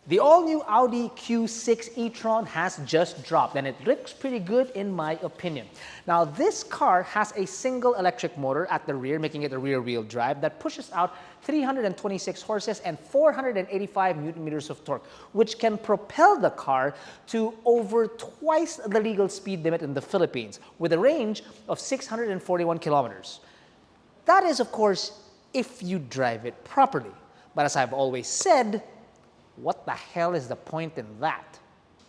The all-new Audi Q6 e-tron has just dropped, and it looks pretty good in my opinion. Now, this car has a single electric motor at the rear, making it a rear-wheel drive that pushes out 326 horses and 485 newton-meters of torque, which can propel the car to over twice the legal speed limit in the Philippines, with a range of 641 kilometers. That is, of course, if you drive it properly. But as I've always said, what the hell is the point in that?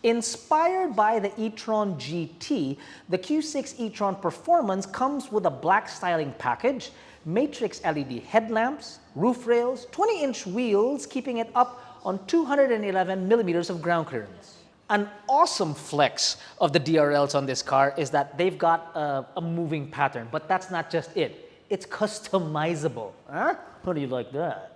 Inspired by the e-tron GT, the Q6 e-tron Performance comes with a black styling package, matrix LED headlamps, roof rails, 20-inch wheels, keeping it up on 211 millimeters of ground clearance. An awesome flex of the DRLs on this car is that they've got a moving pattern, but that's not just it. It's customizable. Huh? How do you like that?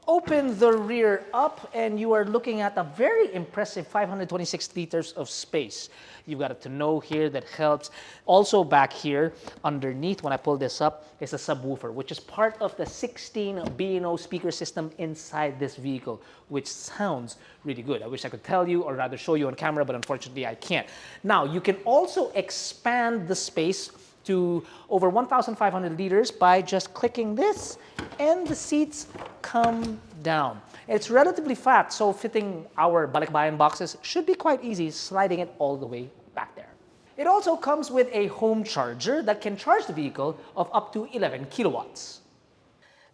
Open the rear up and you are looking at a very impressive 526 liters of space. You've got a tonneau here that helps. Also back here underneath, when I pull this up, is a subwoofer, which is part of the 16 B&O speaker system inside this vehicle, which sounds really good. I wish I could tell you, or rather show you on camera, but unfortunately I can't. Now, you can also expand the space to over 1,500 liters by just clicking this, and the seats come down. It's relatively fat, so fitting our balikbayan boxes should be quite easy, sliding it all the way back there. It also comes with a home charger that can charge the vehicle of up to 11 kilowatts.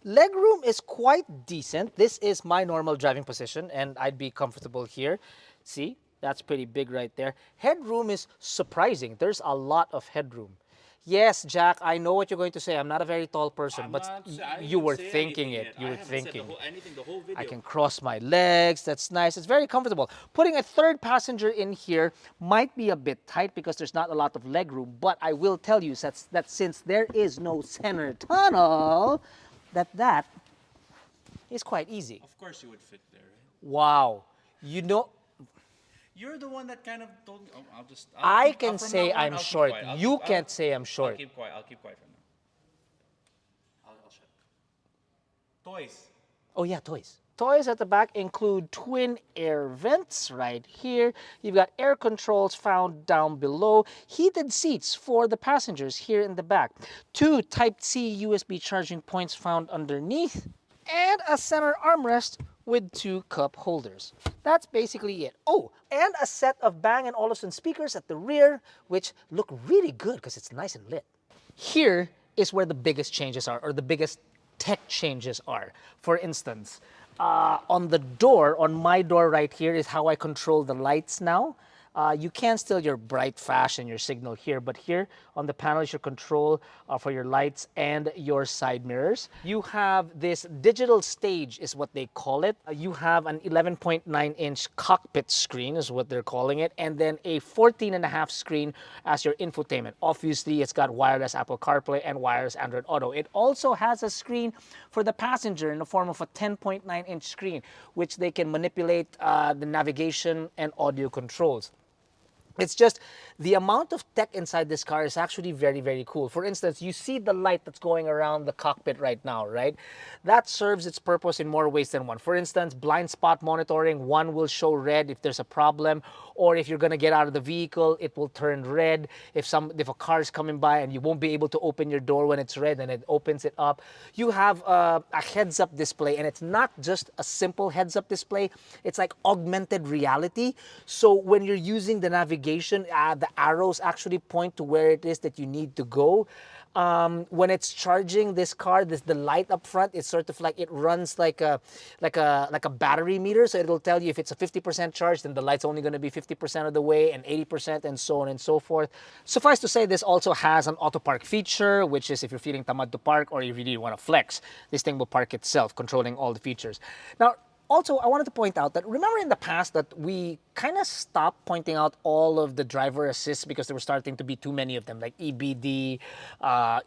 Legroom is quite decent. This is my normal driving position, and I'd be comfortable here. See, that's pretty big right there. Headroom is surprising. There's a lot of headroom. Yes, Jack, I know what you're going to say. I'm not a very tall person, but you were thinking it. You were thinking it. I can cross my legs. That's nice. It's very comfortable. Putting a third passenger in here might be a bit tight because there's not a lot of leg room, but I will tell you that since there is no center tunnel, that is quite easy. Of course you would fit there, right? Wow. You know, you're the one that kind of told me. Oh, I can say I'm short. You can't say I'm short. I'll keep quiet. I'll keep quiet for now. I'll shut. Toys. Oh yeah, toys. Toys at the back include twin air vents right here. You've got air controls found down below. Heated seats for the passengers here in the back. 2 Type-C USB charging points found underneath. And a center armrest with 2 cup holders. That's basically it. Oh, and a set of Bang & Olufsen speakers at the rear, which look really good because it's nice and lit. Here is where the biggest changes are, or the biggest tech changes are. For instance, on the door, on my door right here, is how I control the lights now. You can still your bright flash and your signal here, but here on the panel is your control for your lights and your side mirrors. You have this digital stage is what they call it. You have an 11.9-inch cockpit screen is what they're calling it, and then a 14.5 screen as your infotainment. Obviously, it's got wireless Apple CarPlay and wireless Android Auto. It also has a screen for the passenger in the form of a 10.9-inch screen, which they can manipulate the navigation and audio controls. It's just the amount of tech inside this car is actually very, very cool. For instance, you see the light that's going around the cockpit right now, right? That serves its purpose in more ways than one. For instance, blind spot monitoring, one will show red if there's a problem, or if you're gonna get out of the vehicle, it will turn red. If a car is coming by and you won't be able to open your door when it's red, and it opens it up. You have a heads-up display, and it's not just a simple heads-up display. It's like augmented reality. So when you're using the navigation, the arrows actually point to where it is that you need to go. When it's charging this car, the light up front is sort of like it runs like a battery meter. So it'll tell you if it's a 50% charge, then the light's only going to be 50% of the way, and 80%, and so on and so forth. Suffice to say, this also has an auto park feature, which is if you're feeling tamad to park or you really want to flex, this thing will park itself, controlling all the features. Now, also, I wanted to point out that remember in the past that we kind of stopped pointing out all of the driver assists because there were starting to be too many of them, like EBD,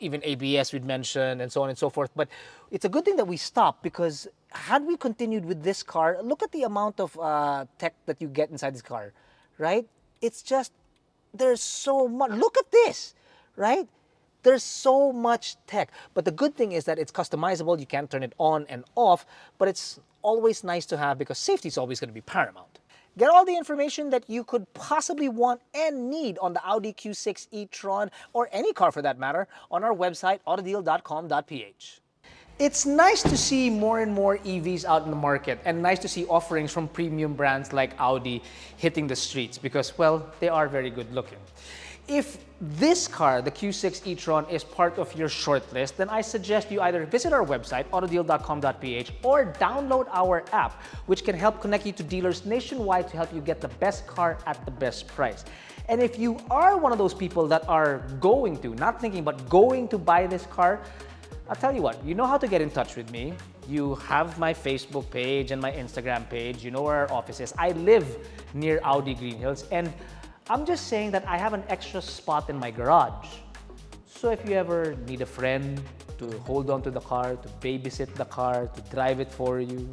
even ABS we'd mentioned, and so on and so forth. But it's a good thing that we stopped, because had we continued with this car, look at the amount of tech that you get inside this car, right? It's just, there's so much. Look at this, right? There's so much tech, but the good thing is that it's customizable. You can turn it on and off, but it's always nice to have because safety is always going to be paramount. Get all the information that you could possibly want and need on the Audi Q6 e-tron, or any car for that matter, on our website, AutoDeal.com.ph. It's nice to see more and more EVs out in the market, and nice to see offerings from premium brands like Audi hitting the streets because, well, they are very good looking. If this car, the Q6 e-tron, is part of your shortlist, then I suggest you either visit our website, AutoDeal.com.ph, or download our app, which can help connect you to dealers nationwide to help you get the best car at the best price. And if you are one of those people that are going to, not thinking, but going to buy this car, I'll tell you what, you know how to get in touch with me. You have my Facebook page and my Instagram page. You know where our office is. I live near Audi Green Hills, and I'm just saying that I have an extra spot in my garage. So if you ever need a friend to hold on to the car, to babysit the car, to drive it for you,